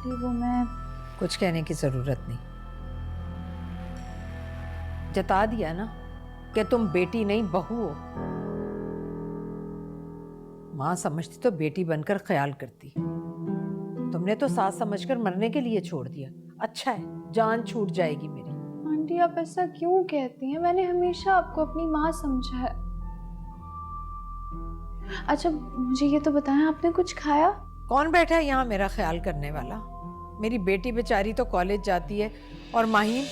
Aunty वो मैं कुछ कहने की जरूरत नहीं, जता दिया ना कि तुम बेटी नहीं बहू हो। मां समझती तो बेटी बनकर ख्याल करती, तुमने तो सास समझकर मरने के लिए छोड़ दिया। अच्छा है, जान छूट जाएगी मेरी। आंटी आप ऐसा क्यों कहती हैं? मैंने हमेशा आपको अपनी माँ समझा है। अच्छा मुझे ये तो बताएं, आपने कुछ खाया? कौन बैठा है यहाँ मेरा ख्याल करने वाला? मेरी बेटी बेचारी तो कॉलेज जाती है, और माहीन,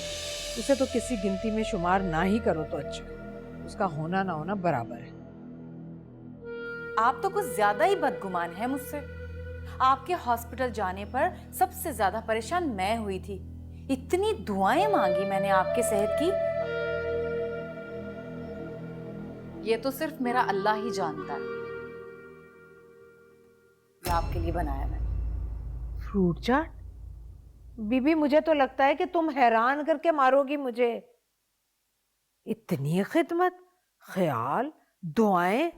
उसे तो किसी गिनती में शुमार ना ही करो तो अच्छा है। उसका होना ना होना बराबर है। आप तो कुछ ज्यादा ही बदगुमान है मुझसे। आपके हॉस्पिटल जाने पर सबसे ज्यादा परेशान मैं हुई थी। इतनी दुआएं मांगी मैंने आपके सेहत की, ये तो सिर्फ मेरा अल्लाह ही जानता है। ये आपके लिए बनाया मैंने। फ्रूट चाट? बीबी मुझे तो लगता है कि तुम हैरान करके मारोगी मुझे। इतनी खिदमत, ख्याल, दुआएं।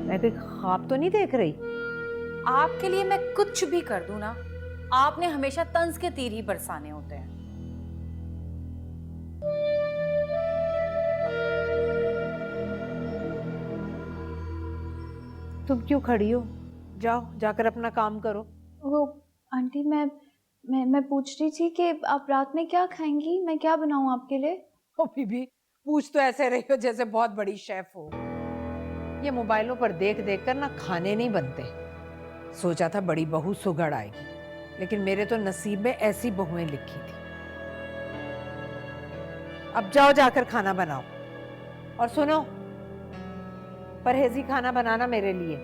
मैं कोई ख्वाब तो नहीं देख रही? आपके लिए मैं कुछ भी कर दूं ना, आपने हमेशा तंज के तीर ही बरसाने होते हैं। तुम क्यों खड़ी हो? जाओ जाकर अपना काम करो। वो आंटी मैं पूछ रही थी कि आप रात में क्या खाएंगी? मैं क्या बनाऊं आपके लिए? ओ बीबी, पूछ तो ऐसे रही हो जैसे बहुत बड़ी शेफ हो। ये मोबाइलों पर देख देख कर ना खाने नहीं बनते। सोचा था बड़ी बहू सुगड़ आएगी, लेकिन मेरे तो नसीब में ऐसी बहुएं लिखी थी। अब जाओ जाकर खाना बनाओ, और सुनो, परहेजी खाना बनाना मेरे लिए।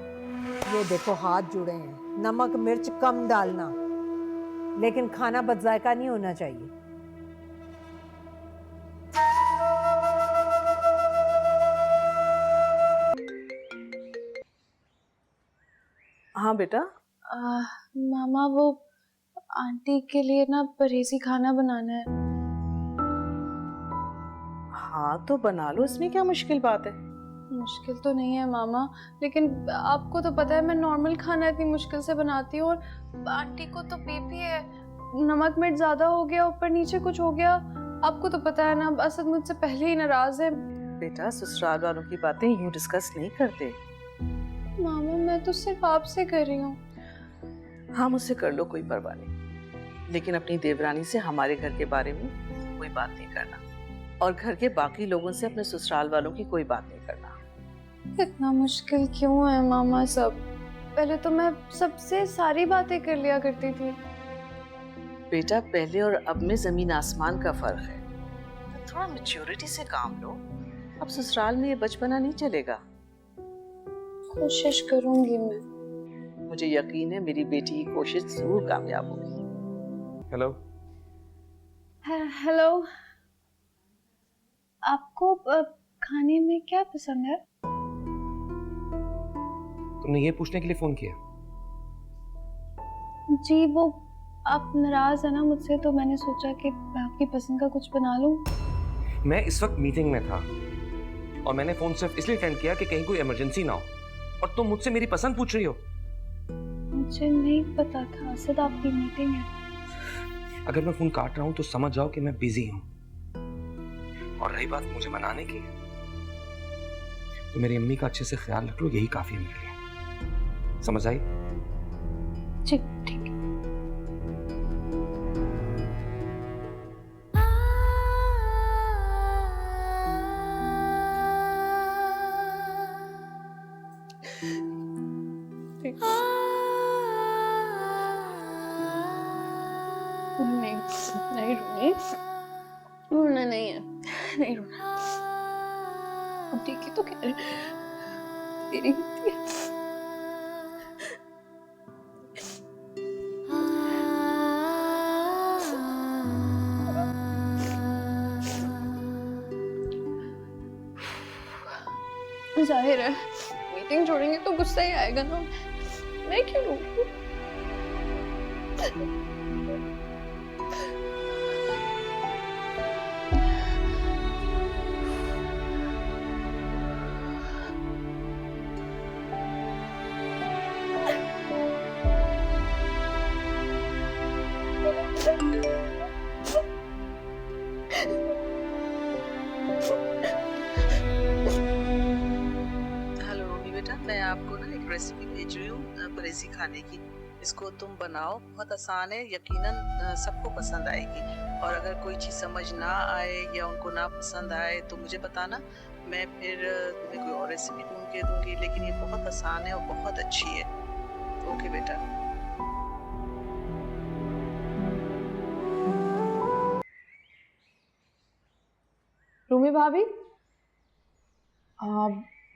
ये देखो हाथ जुड़े हैं, नमक मिर्च कम डालना, लेकिन खाना बदजायका नहीं होना चाहिए। हाँ बेटा। मामा वो आंटी के लिए ना परहेजी खाना बनाना है। हाँ तो बना लो, इसमें क्या मुश्किल बात है। मुश्किल तो नहीं है मामा, लेकिन आपको तो पता है मैं नॉर्मल खाना इतनी मुश्किल से बनाती हूँ, और आंटी को तो बीपी है, नमक मिर्च ज्यादा हो गया, ऊपर नीचे कुछ हो गया। आपको तो पता है ना, असद मुझसे पहले ही नाराज है। बेटा ससुराल वालों की बातें यूं डिस्कस नहीं करते। मामा मैं तो सिर्फ आपसे कर रही हूँ। हाँ मुझसे कर लो, कोई परवाह नहीं, लेकिन अपनी देवरानी से हमारे घर के बारे में कोई बात नहीं करना, और घर के बाकी लोगों से अपने ससुराल वालों की कोई बात नहीं करना। इतना मुश्किल क्यों है मामा सब? पहले तो मैं सबसे सारी बातें कर लिया करती थी। बेटा पहले और अब में जमीन आसमान का फर्क है, तो थोड़ा मैच्योरिटी से काम लो। अब ससुराल में ये बचपना नहीं चलेगा। कोशिश करूंगी मैं। मुझे यकीन है मेरी बेटी की कोशिश जरूर कामयाब होगी। हेलो। हेलो, आपको खाने में क्या पसंद है? तुमने ये पूछने के लिए फोन किया? जी वो आप नाराज है ना मुझसे, तो मैंने सोचा कि मैं आपकी पसंद का कुछ बना लूं। मैं इस वक्त मीटिंग में था, और मैंने फोन सिर्फ इसलिए अटेंड किया कि कहीं कोई इमरजेंसी ना हो, और तुम मुझसे मेरी पसंद पूछ रही हो। मुझे नहीं पता था असद आपकी मीटिंग है। अगर मैं फोन काट रहा हूं तो समझ जाओ कि मैं बिजी हूं। और रही बात मुझे मनाने की, तो मेरी अम्मी का अच्छे से ख्याल रख लो, यही काफी है मेरे लिए। समझ आई? जी ठीक है। नहीं नहीं रोनी, रोना नहीं है, नहीं रोना। अब ठीक है तो कह रहे, तेरी गलती है। जाहिर है मीटिंग छोड़ेंगे तो गुस्सा ही आएगा ना, मैं क्यों रोकूं? रेसिपी भेज रही हूँ परहेजी खाने की। इसको तुम बनाओ, बहुत आसान है, यकीनन सबको पसंद आएगी। और अगर कोई चीज़ समझ ना आए या उनको ना पसंद आए तो मुझे बताना, मैं फिर तुम्हें कोई और रेसिपी ढूंढ के दूंगी। लेकिन ये बहुत आसान है और बहुत अच्छी है। ओके बेटा। रूमी भाभी,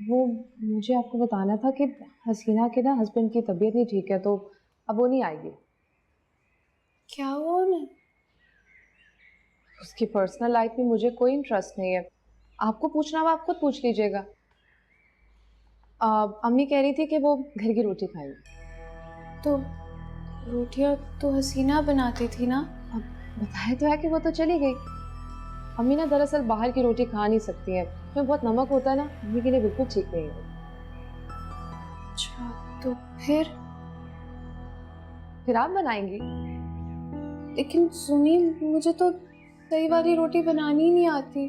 वो मुझे आपको बताना था कि हसीना के ना हस्बैंड की तबीयत नहीं ठीक है, तो अब वो नहीं आएगी। क्या हुआ उन्हें? उसकी पर्सनल लाइफ में मुझे कोई इंटरेस्ट नहीं है। आपको पूछना हो आप खुद पूछ लीजिएगा। अम्मी कह रही थी कि वो घर की रोटी खाएंगी। तो रोटियां तो हसीना बनाती थी ना। अब बताया तो है कि वो तो चली गई। अम्मी ना दरअसल बाहर की रोटी खा नहीं सकती हैं, उसमें बहुत नमक होता है ना, अम्मी के लिए बिल्कुल ठीक नहीं है। अच्छा, तो फिर आप बनाएंगी? लेकिन सुनी, मुझे तो सही वाली रोटी बनानी ही नहीं आती।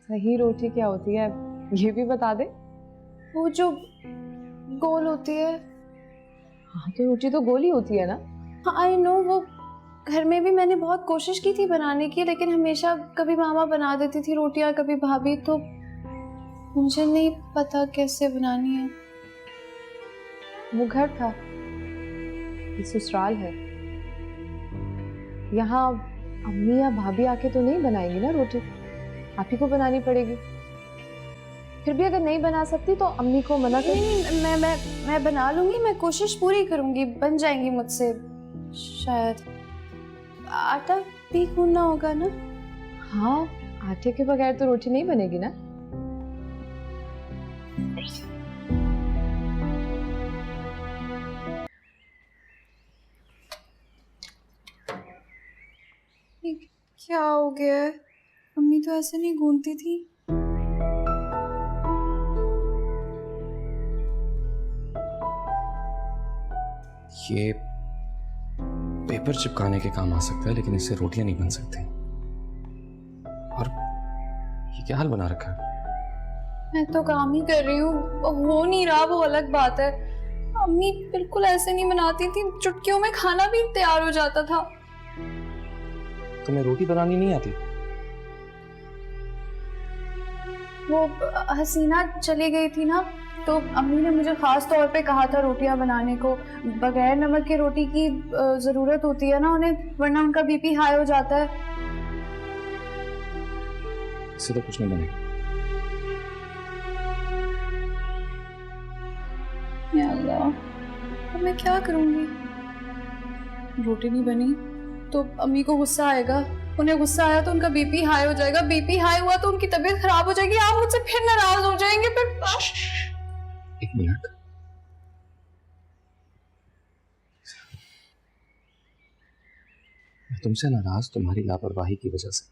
सही रोटी क्या होती है ये भी बता दे। वो जो गोल होती है। हाँ, तो रोटी तो गोली होती है ना। हाँ आई नो, वो घर में भी मैंने बहुत कोशिश की थी बनाने की, लेकिन हमेशा कभी मामा बना देती थी रोटियां, कभी भाभी, तो मुझे नहीं पता कैसे बनानी है। वो घर था, ये ससुराल है। यहाँ अम्मी या भाभी आके तो नहीं बनाएंगी ना रोटी, आप ही को बनानी पड़ेगी। फिर भी अगर नहीं बना सकती तो अम्मी को मना कर। नहीं, मैं बना लूंगी, मैं कोशिश पूरी करूंगी, बन जाएंगी मुझसे शायद। आटा भी गूंदना होगा ना? हाँ, आटे के बगैर तो रोटी नहीं बनेगी ना। ये क्या हो गया है? मम्मी तो ऐसे नहीं गूंदती थी। ये पेपर चिपकाने के काम आ सकता है, लेकिन इससे रोटियां नहीं बन सकती। और ये क्या हाल बना रखा है? मैं तो काम ही कर रही हूँ, हो नहीं रहा वो अलग बात है। अम्मी बिल्कुल ऐसे नहीं बनाती थी, चुटकियों में खाना भी तैयार हो जाता था। तुम्हें रोटी बनानी नहीं आती? वो हसीना चली गई थी ना, तो अम्मी ने मुझे खास तौर पे कहा था रोटियां बनाने को। बगैर नमक के रोटी की जरूरत होती है ना उन्हें, वरना उनका बीपी हाई हो जाता है। इससे तो कुछ नहीं बनेगा। या अल्लाह, अब मैं क्या करूंगी? रोटी नहीं बनी तो अम्मी को गुस्सा आएगा, उन्हें गुस्सा आया तो उनका बीपी हाई हो जाएगा, बीपी हाई हुआ तो उनकी तबीयत खराब हो जाएगी, आप मुझसे फिर नाराज हो जाएंगे। फिर एक मिनट, मैं तुमसे नाराज तुम्हारी लापरवाही की वजह से।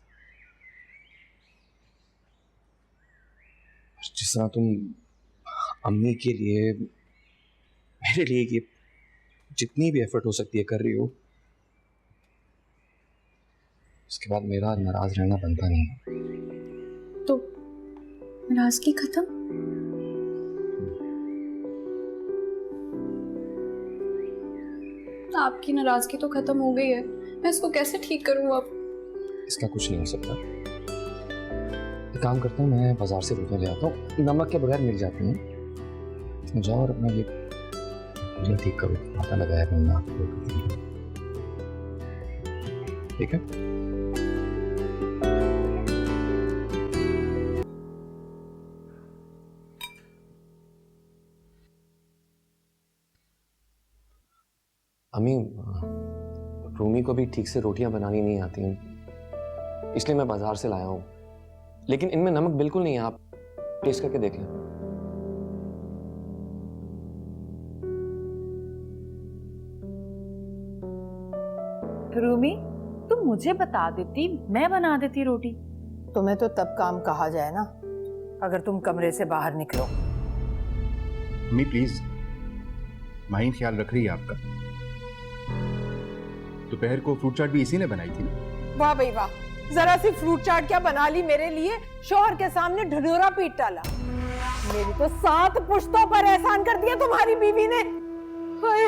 जिस तरह तुम अम्मी के लिए, मेरे लिए ये जितनी भी एफर्ट हो सकती है कर रही हो, उसके बाद मेरा नाराज रहना बनता नहीं है। तो नाराजगी खत्म? आपकी नाराजगी तो खत्म हो गई है, मैं इसको कैसे ठीक करूं अब? इसका कुछ नहीं हो सकता। एक काम करता हूँ, मैं बाजार से रोटियां ले आता हूँ, नमक के बगैर मिल जाती हैं। तुम जाओ और अपना ये ठीक करो, आटा लगाया करूँगा। ठीक है? अम्मी, रूमी को भी ठीक से रोटियां बनानी नहीं आती हैं, इसलिए मैं बाजार से लाया हूं। लेकिन इनमें नमक बिल्कुल नहीं है, आप टेस्ट करके देख लें। रूमी, तुम मुझे बता देती, मैं बना देती रोटी। तुम्हें तो तब काम कहा जाए ना, अगर तुम कमरे से बाहर निकलो। अम्मी प्लीज, माहिन ख्याल रख रही है आपका। दोपहर को फ्रूट चाट भी इसी ने बनाई थी ना? वाह भाई वाह, जरा सी फ्रूट चाट क्या बना ली मेरे लिए, शौहर के सामने ढिढोरा पीट डाला। मेरी तो 7 पुश्तों पर एहसान कर दिया तुम्हारी बीवी ने। हाय।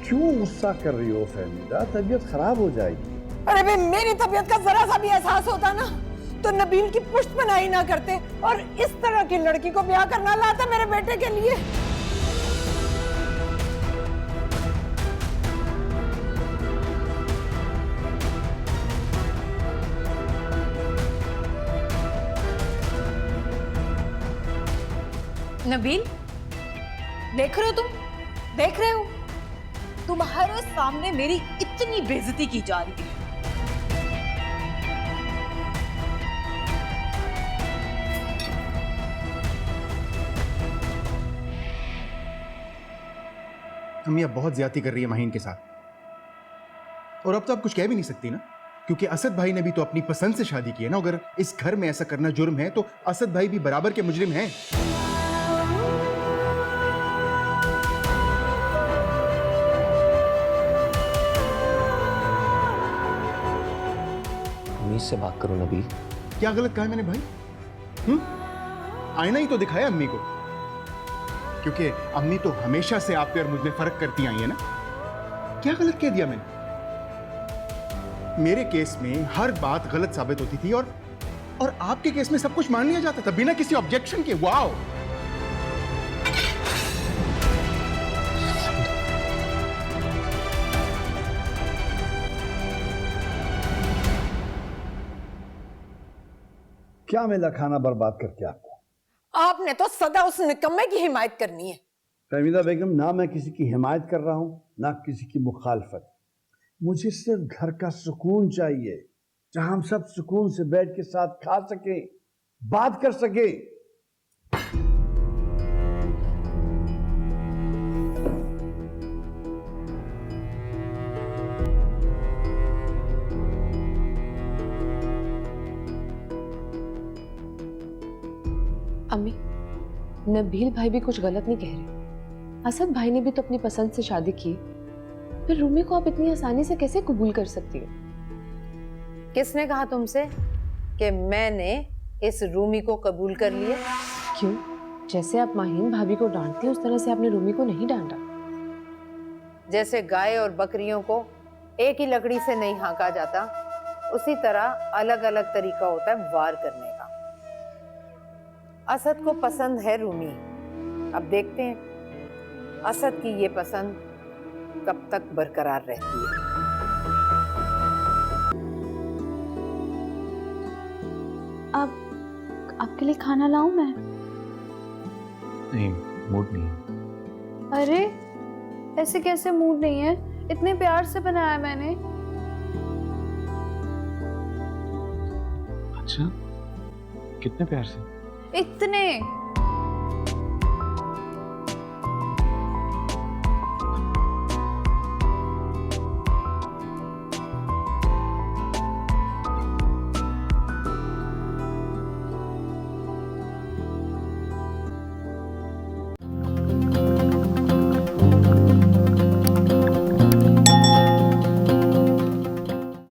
क्यों गुस्सा कर रही हो फहमीदा? तबीयत खराब हो जाएगी। अरे भाई, मेरी तबीयत का जरा सा भी एहसास होता ना तो नबील की पुश्त बनाई ना करते और इस तरह की लड़की को ब्याह करना लाता मेरे बेटे के लिए। नबील, देख रहे हो तुम? देख रहे हो? तुम्हारे सामने मेरी इतनी बेइज्जती की जा रही है। अम्मी अब बहुत ज्यादती कर रही है माहीन के साथ, और अब तो आप कुछ कह भी नहीं सकती ना, क्योंकि असद भाई ने भी तो अपनी पसंद से शादी की है ना। अगर इस घर में ऐसा करना जुर्म है तो असद भाई भी बराबर के मुजरिम हैं। उम्मीद से बात करो नबील। क्या गलत कहा है मैंने भाई? आईना ही तो दिखाया अम्मी को, क्योंकि अम्मी तो हमेशा से आप पे और मुझ में फर्क करती आई है ना। क्या गलत कह दिया मैंने? मेरे केस में हर बात गलत साबित होती थी और आपके केस में सब कुछ मान लिया जाता था बिना किसी ऑब्जेक्शन के। वाओ! क्या मिला खाना बर्बाद करके आपको? आपने तो सदा उस निकम्मे की हिमायत करनी है। फहमीदा बेगम, ना मैं किसी की हिमायत कर रहा हूं ना किसी की मुखालफत। मुझे सिर्फ घर का सुकून चाहिए, जहां हम सब सुकून से बैठ के साथ खा सके, बात कर सके। अम्मी, नबील भाई भी कुछ गलत नहीं कह रहे। असद भाई ने भी तो अपनी पसंद से शादी की, फिर रूमी को आप इतनी आसानी से कैसे कबूल कर सकती हो? किसने कहा तुमसे कि मैंने इस रूमी को कबूल कर लिया? क्यों? जैसे आप माहीन भाभी को डांटती हैं उस तरह से आपने रूमी को नहीं डांटा। जैसे गाय और बकरियों को एक ही लकड़ी से नहीं हाँका जाता, उसी तरह अलग अलग तरीका होता है वार करने का। असद को पसंद है रूमी, अब देखते हैं असद की ये पसंद कब तक बरकरार रहती है। अब आपके लिए खाना लाऊं मैं? नहीं, मूड नहीं। अरे ऐसे कैसे मूड नहीं है? इतने प्यार से बनाया मैंने। अच्छा, कितने प्यार से? इतने